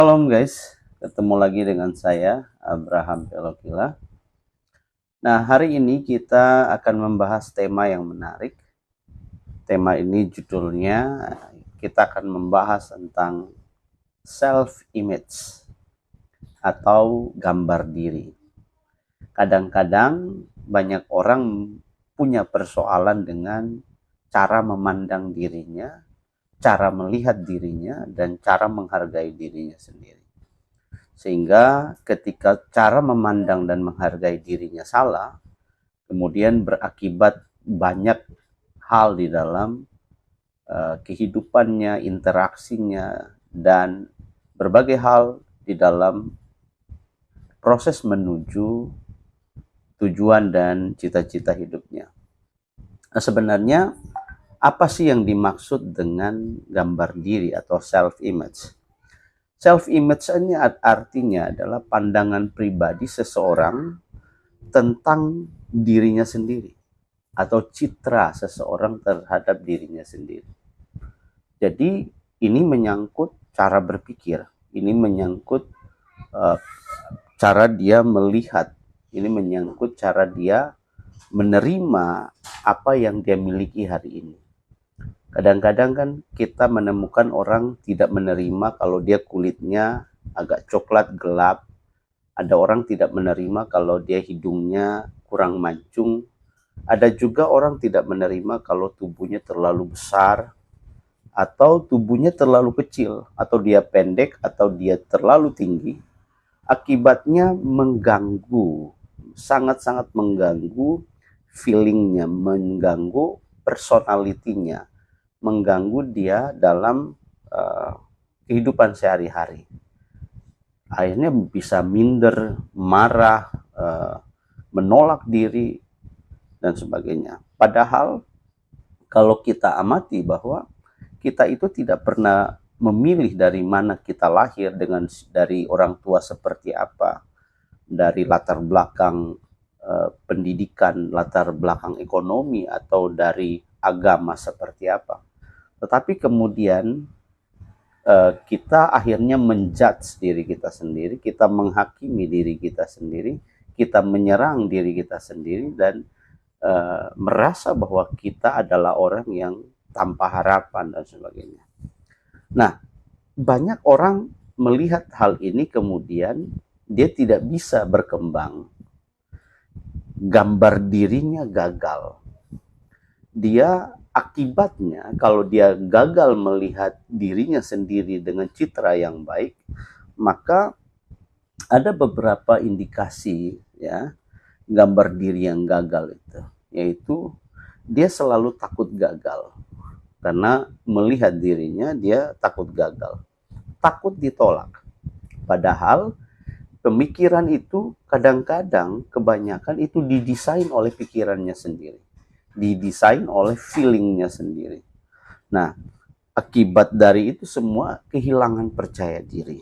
Shalom guys, ketemu lagi dengan saya Abraham Pelokila. Nah, hari ini kita akan membahas tema yang menarik. Tema ini judulnya kita akan membahas tentang self-image atau gambar diri. Kadang-kadang banyak orang punya persoalan dengan cara memandang dirinya, cara melihat dirinya, dan cara menghargai dirinya sendiri. Sehingga ketika cara memandang dan menghargai dirinya salah, kemudian berakibat banyak hal di dalam kehidupannya, interaksinya, dan berbagai hal di dalam proses menuju tujuan dan cita-cita hidupnya. Nah, sebenarnya apa sih yang dimaksud dengan gambar diri atau self-image? Self-image ini artinya adalah pandangan pribadi seseorang tentang dirinya sendiri atau citra seseorang terhadap dirinya sendiri. Jadi ini menyangkut cara berpikir, ini menyangkut cara dia melihat, ini menyangkut cara dia menerima apa yang dia miliki hari ini. Kadang-kadang kan kita menemukan orang tidak menerima kalau dia kulitnya agak coklat gelap. Ada orang tidak menerima kalau dia hidungnya kurang mancung. Ada juga orang tidak menerima kalau tubuhnya terlalu besar atau tubuhnya terlalu kecil, atau dia pendek atau dia terlalu tinggi. Akibatnya mengganggu, sangat-sangat mengganggu feelingnya, mengganggu personalitinya, mengganggu dia dalam kehidupan sehari-hari. Akhirnya bisa minder, marah, menolak diri, dan sebagainya. Padahal kalau kita amati bahwa kita itu tidak pernah memilih dari mana kita lahir, dari orang tua seperti apa, dari latar belakang pendidikan, latar belakang ekonomi, atau dari agama seperti apa. Tetapi kemudian kita akhirnya menjudge diri kita sendiri, kita menghakimi diri kita sendiri, kita menyerang diri kita sendiri, dan merasa bahwa kita adalah orang yang tanpa harapan dan sebagainya. Nah, banyak orang melihat hal ini kemudian dia tidak bisa berkembang. Gambar dirinya gagal. Dia akibatnya kalau dia gagal melihat dirinya sendiri dengan citra yang baik, maka ada beberapa indikasi ya gambar diri yang gagal itu, yaitu dia selalu takut gagal. Karena melihat dirinya dia takut gagal, takut ditolak. Padahal pemikiran itu kadang-kadang kebanyakan itu didesain oleh pikirannya sendiri, didesain oleh feelingnya sendiri. Nah, akibat dari itu semua kehilangan percaya diri,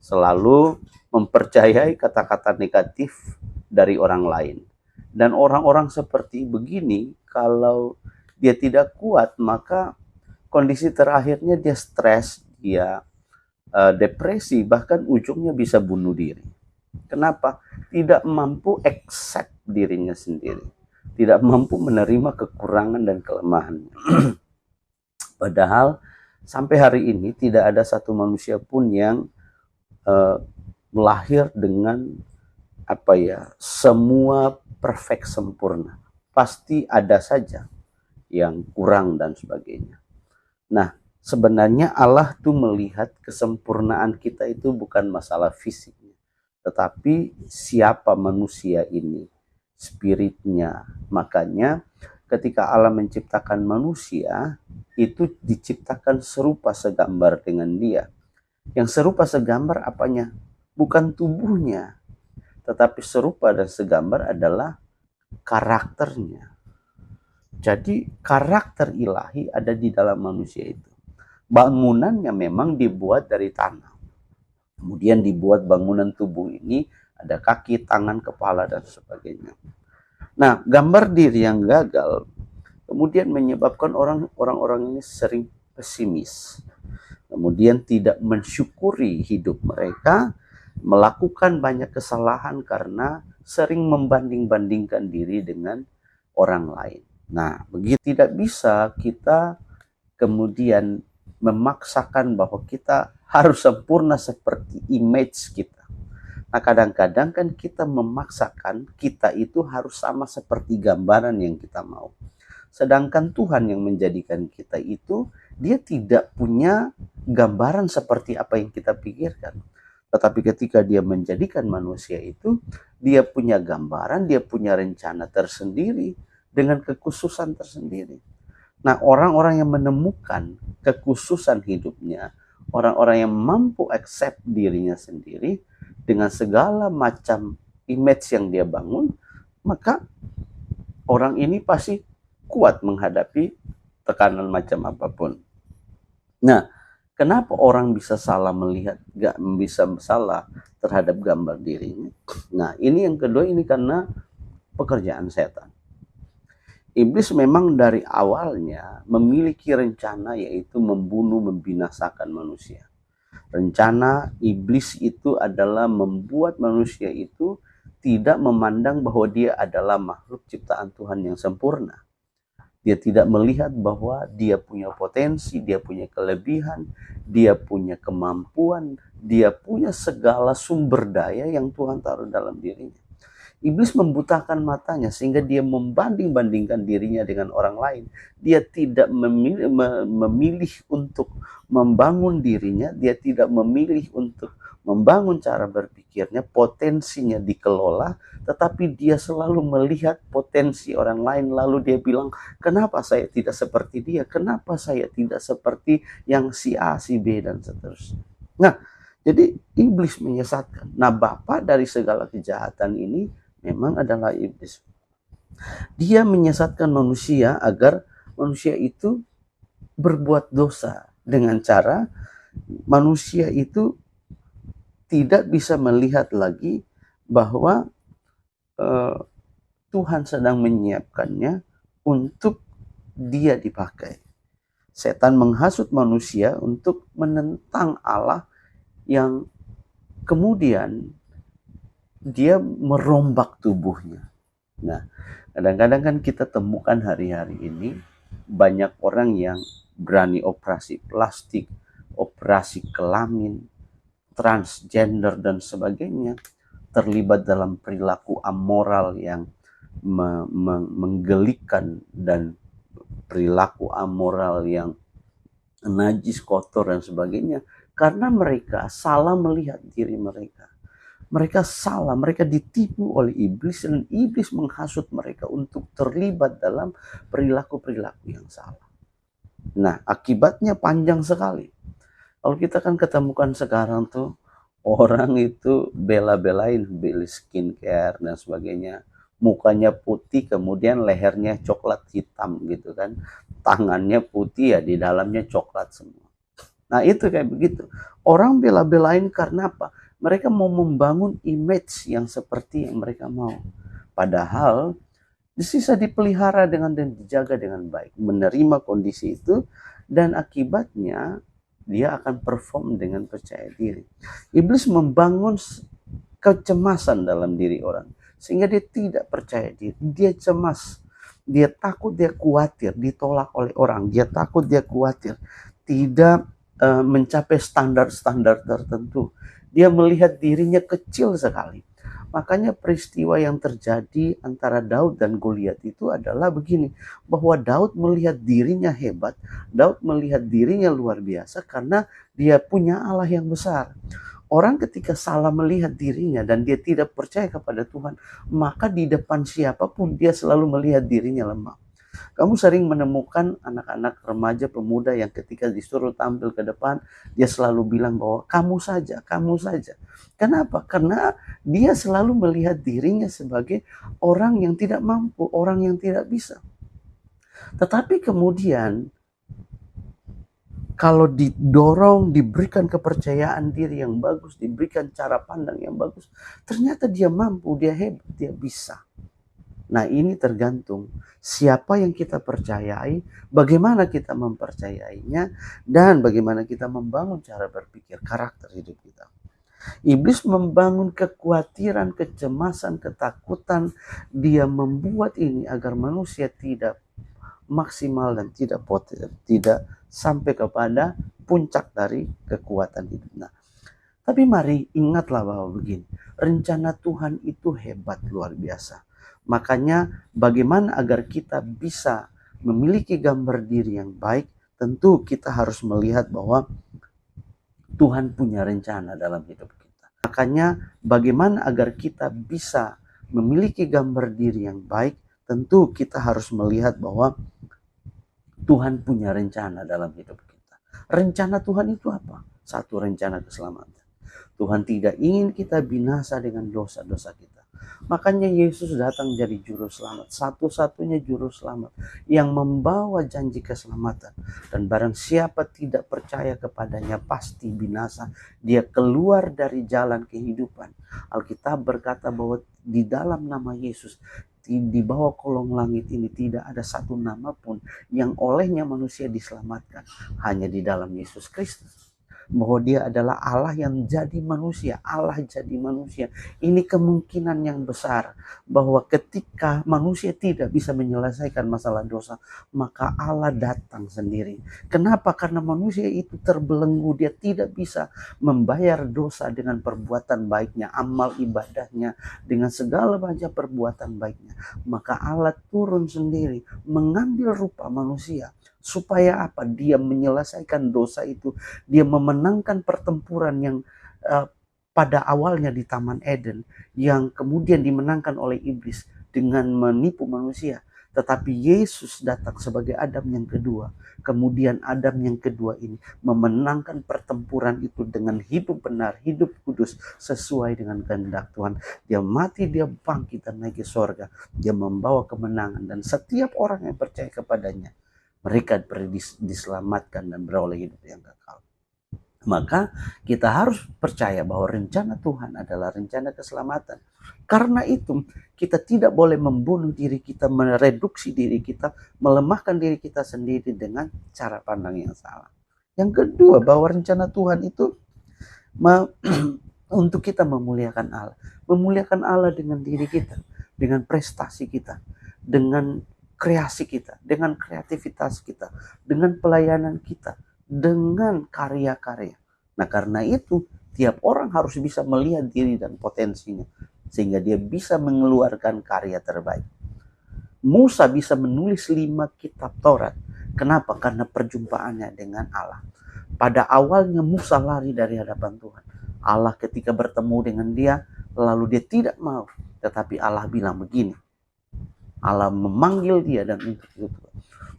selalu mempercayai kata-kata negatif dari orang lain. Dan orang-orang seperti begini, kalau dia tidak kuat, maka kondisi terakhirnya dia stres, dia depresi, bahkan ujungnya bisa bunuh diri. Kenapa? Tidak mampu accept dirinya sendiri, tidak mampu menerima kekurangan dan kelemahannya. Padahal sampai hari ini tidak ada satu manusia pun yang lahir dengan semua perfect sempurna. Pasti ada saja yang kurang dan sebagainya. Nah, sebenarnya Allah tuh melihat kesempurnaan kita itu bukan masalah fisiknya, tetapi siapa manusia ini, spiritnya. Makanya ketika Allah menciptakan manusia, itu diciptakan serupa segambar dengan dia. Yang serupa segambar apanya? Bukan tubuhnya, tetapi serupa dan segambar adalah karakternya. Jadi karakter ilahi ada di dalam manusia itu. Bangunannya memang dibuat dari tanah. Kemudian dibuat bangunan tubuh ini, ada kaki, tangan, kepala, dan sebagainya. Nah, gambar diri yang gagal kemudian menyebabkan orang-orang ini sering pesimis. kemudian tidak mensyukuri hidup mereka, melakukan banyak kesalahan karena sering membanding-bandingkan diri dengan orang lain. Nah, begitu tidak bisa kita kemudian memaksakan bahwa kita harus sempurna seperti image kita. Nah, kadang-kadang kan kita memaksakan kita itu harus sama seperti gambaran yang kita mau. Sedangkan Tuhan yang menjadikan kita itu, dia tidak punya gambaran seperti apa yang kita pikirkan. Tetapi ketika dia menjadikan manusia itu, dia punya gambaran, dia punya rencana tersendiri dengan kekhususan tersendiri. Nah, orang-orang yang menemukan kekhususan hidupnya, orang-orang yang mampu accept dirinya sendiri dengan segala macam image yang dia bangun, maka orang ini pasti kuat menghadapi tekanan macam apapun. Nah, kenapa orang bisa salah melihat, gak bisa salah terhadap gambar dirinya? Nah, ini yang kedua, ini karena pekerjaan setan. Iblis memang dari awalnya memiliki rencana, yaitu membunuh, membinasakan manusia. Rencana iblis itu adalah membuat manusia itu tidak memandang bahwa dia adalah makhluk ciptaan Tuhan yang sempurna. Dia tidak melihat bahwa dia punya potensi, dia punya kelebihan, dia punya kemampuan, dia punya segala sumber daya yang Tuhan taruh dalam dirinya. Iblis membutakan matanya sehingga dia membanding-bandingkan dirinya dengan orang lain. Dia tidak memilih untuk membangun dirinya, dia tidak memilih untuk membangun cara berpikirnya, potensinya dikelola, tetapi dia selalu melihat potensi orang lain, lalu dia bilang, kenapa saya tidak seperti dia, kenapa saya tidak seperti yang si A, si B, dan seterusnya. Nah, jadi iblis menyesatkan. Nah, bapa dari segala kejahatan ini memang adalah iblis. Dia menyesatkan manusia agar manusia itu berbuat dosa dengan cara manusia itu tidak bisa melihat lagi bahwa Tuhan sedang menyiapkannya untuk dia dipakai. Setan menghasut manusia untuk menentang Allah yang kemudian dia merombak tubuhnya. Nah, kadang-kadang kan kita temukan hari-hari ini banyak orang yang berani operasi plastik, operasi kelamin, transgender dan sebagainya, terlibat dalam perilaku amoral yang menggelikan dan perilaku amoral yang najis, kotor dan sebagainya, karena mereka salah melihat diri mereka. Mereka salah, mereka ditipu oleh iblis, dan iblis menghasut mereka untuk terlibat dalam perilaku-perilaku yang salah. Nah, akibatnya panjang sekali. Kalau kita kan ketemukan sekarang tuh, orang itu bela-belain beli skincare dan sebagainya. Mukanya putih, kemudian lehernya coklat hitam gitu kan. Tangannya putih, ya di dalamnya coklat semua. Nah, itu kayak begitu. Orang bela-belain karena apa? Mereka mau membangun image yang seperti yang mereka mau. Padahal bisa dipelihara dengan dan dijaga dengan baik. Menerima kondisi itu, dan akibatnya dia akan perform dengan percaya diri. Iblis membangun kecemasan dalam diri orang, sehingga dia tidak percaya diri. Dia cemas, dia takut, dia khawatir ditolak oleh orang. Dia takut, dia khawatir tidak mencapai standar-standar tertentu. Dia melihat dirinya kecil sekali. Makanya peristiwa yang terjadi antara Daud dan Goliat itu adalah begini, bahwa Daud melihat dirinya hebat, Daud melihat dirinya luar biasa karena dia punya Allah yang besar. Orang ketika salah melihat dirinya dan dia tidak percaya kepada Tuhan, maka di depan siapapun dia selalu melihat dirinya lemah. Kamu sering menemukan anak-anak remaja pemuda yang ketika disuruh tampil ke depan, dia selalu bilang bahwa kamu saja, kamu saja. Kenapa? Karena dia selalu melihat dirinya sebagai orang yang tidak mampu, orang yang tidak bisa. Tetapi kemudian kalau didorong, diberikan kepercayaan diri yang bagus, diberikan cara pandang yang bagus, ternyata dia mampu, dia hebat, dia bisa. Nah, ini tergantung siapa yang kita percayai, bagaimana kita mempercayainya, dan bagaimana kita membangun cara berpikir, karakter hidup kita. Iblis membangun kekhawatiran, kecemasan, ketakutan. Dia membuat ini agar manusia tidak maksimal dan tidak sampai kepada puncak dari kekuatan hidup. Nah, tapi mari ingatlah bahwa begini, rencana Tuhan itu hebat luar biasa. Makanya bagaimana agar kita bisa memiliki gambar diri yang baik, tentu kita harus melihat bahwa Tuhan punya rencana dalam hidup kita. Makanya bagaimana agar kita bisa memiliki gambar diri yang baik, tentu kita harus melihat bahwa Tuhan punya rencana dalam hidup kita. Rencana Tuhan itu apa? Satu, rencana keselamatan. Tuhan tidak ingin kita binasa dengan dosa-dosa kita. Makanya Yesus datang jadi juru selamat, satu-satunya juru selamat yang membawa janji keselamatan. Dan barang siapa tidak percaya kepadanya pasti binasa. Dia keluar dari jalan kehidupan. Alkitab berkata bahwa di dalam nama Yesus, di bawah kolong langit ini tidak ada satu nama pun yang olehnya manusia diselamatkan, hanya di dalam Yesus Kristus. Bahwa dia adalah Allah yang jadi manusia, Allah jadi manusia. Ini kemungkinan yang besar bahwa ketika manusia tidak bisa menyelesaikan masalah dosa, maka Allah datang sendiri. Kenapa? Karena manusia itu terbelenggu, dia tidak bisa membayar dosa dengan perbuatan baiknya, amal ibadahnya, dengan segala macam perbuatan baiknya. Maka Allah turun sendiri, mengambil rupa manusia. Supaya apa? Dia menyelesaikan dosa itu. Dia memenangkan pertempuran yang pada awalnya di Taman Eden, yang kemudian dimenangkan oleh iblis dengan menipu manusia. Tetapi Yesus datang sebagai Adam yang kedua. Kemudian Adam yang kedua ini memenangkan pertempuran itu dengan hidup benar, hidup kudus, sesuai dengan kehendak Tuhan. Dia mati, dia bangkit dan naik ke sorga. Dia membawa kemenangan, dan setiap orang yang percaya kepadanya, mereka diselamatkan dan beroleh hidup yang kekal. Maka kita harus percaya bahwa rencana Tuhan adalah rencana keselamatan. Karena itu kita tidak boleh membunuh diri kita, mereduksi diri kita, melemahkan diri kita sendiri dengan cara pandang yang salah. Yang kedua, bahwa rencana Tuhan itu untuk kita memuliakan Allah. Memuliakan Allah dengan diri kita, dengan prestasi kita, dengan kreasi kita, dengan kreativitas kita, dengan pelayanan kita, dengan karya-karya. Nah, karena itu tiap orang harus bisa melihat diri dan potensinya, sehingga dia bisa mengeluarkan karya terbaik. Musa bisa menulis 5 kitab Taurat. Kenapa? Karena perjumpaannya dengan Allah. Pada awalnya Musa lari dari hadapan Tuhan. Allah ketika bertemu dengan dia, lalu dia tidak mau. Tetapi Allah bilang begini, Allah memanggil dia, dan untuk itu,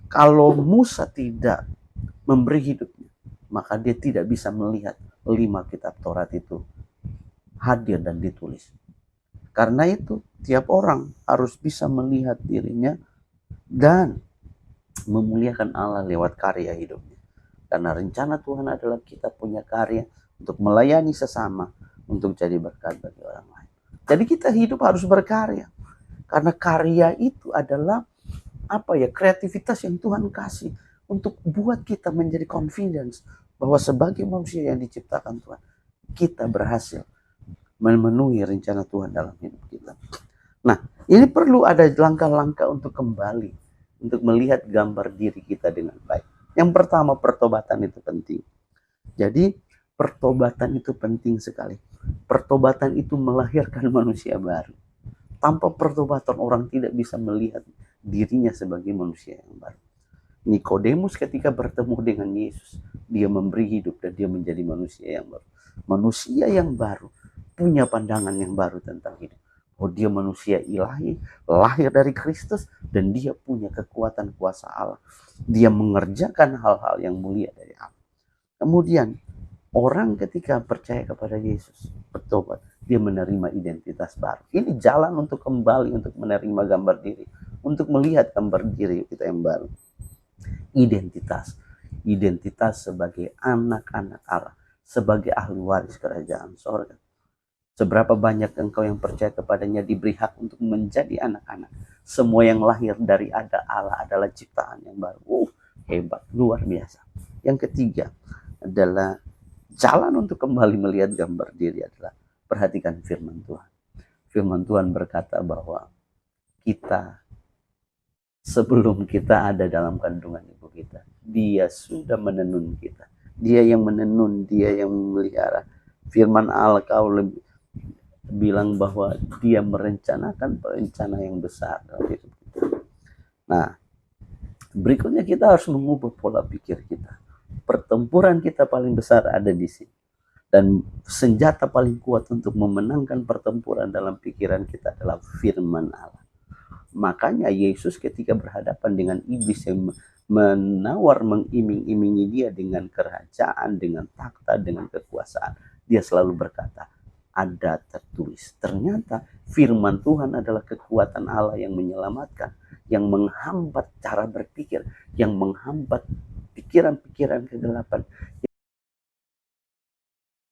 kalau Musa tidak memberi hidupnya, maka dia tidak bisa melihat 5 kitab Taurat itu hadir dan ditulis. Karena itu tiap orang harus bisa melihat dirinya dan memuliakan Allah lewat karya hidupnya. Karena rencana Tuhan adalah kita punya karya untuk melayani sesama, untuk jadi berkat bagi orang lain. Jadi kita hidup harus berkarya. Karena karya itu adalah kreativitas yang Tuhan kasih untuk buat kita menjadi confidence bahwa sebagai manusia yang diciptakan Tuhan, kita berhasil memenuhi rencana Tuhan dalam hidup kita. Nah, ini perlu ada langkah-langkah untuk kembali, untuk melihat gambar diri kita dengan baik. Yang pertama, pertobatan itu penting. Jadi, pertobatan itu penting sekali. Pertobatan itu melahirkan manusia baru. Tanpa pertobatan orang tidak bisa melihat dirinya sebagai manusia yang baru. Nikodemus ketika bertemu dengan Yesus, dia memberi hidup dan dia menjadi manusia yang baru. Manusia yang baru punya pandangan yang baru tentang hidup. Oh, dia manusia ilahi, lahir dari Kristus, dan dia punya kekuatan kuasa Allah. Dia mengerjakan hal-hal yang mulia dari Allah. Kemudian orang ketika percaya kepada Yesus, bertobat, dia menerima identitas baru. Ini jalan untuk kembali, untuk menerima gambar diri, untuk melihat gambar diri kita yang baru. Identitas sebagai anak-anak Allah, sebagai ahli waris kerajaan sorga. Seberapa banyak engkau yang percaya kepadanya diberi hak untuk menjadi anak-anak. Semua yang lahir dari ada Allah adalah ciptaan yang baru. Hebat, luar biasa. Yang ketiga adalah jalan untuk kembali melihat gambar diri adalah perhatikan firman Tuhan. Firman Tuhan berkata bahwa kita, sebelum kita ada dalam kandungan ibu kita, Dia sudah menenun kita. Dia yang menenun, Dia yang memelihara. Firman Allah kau lebih bilang bahwa Dia merencanakan rencana yang besar dalam hidup kita. Nah, berikutnya kita harus mengubah pola pikir kita. Pertempuran kita paling besar ada di sini. Dan senjata paling kuat untuk memenangkan pertempuran dalam pikiran kita adalah firman Allah. Makanya Yesus ketika berhadapan dengan iblis yang menawar, mengiming-imingi dia dengan kerajaan, dengan takhta, dengan kekuasaan, dia selalu berkata, ada tertulis. Ternyata firman Tuhan adalah kekuatan Allah yang menyelamatkan, yang menghambat cara berpikir, yang menghambat pikiran-pikiran kegelapan,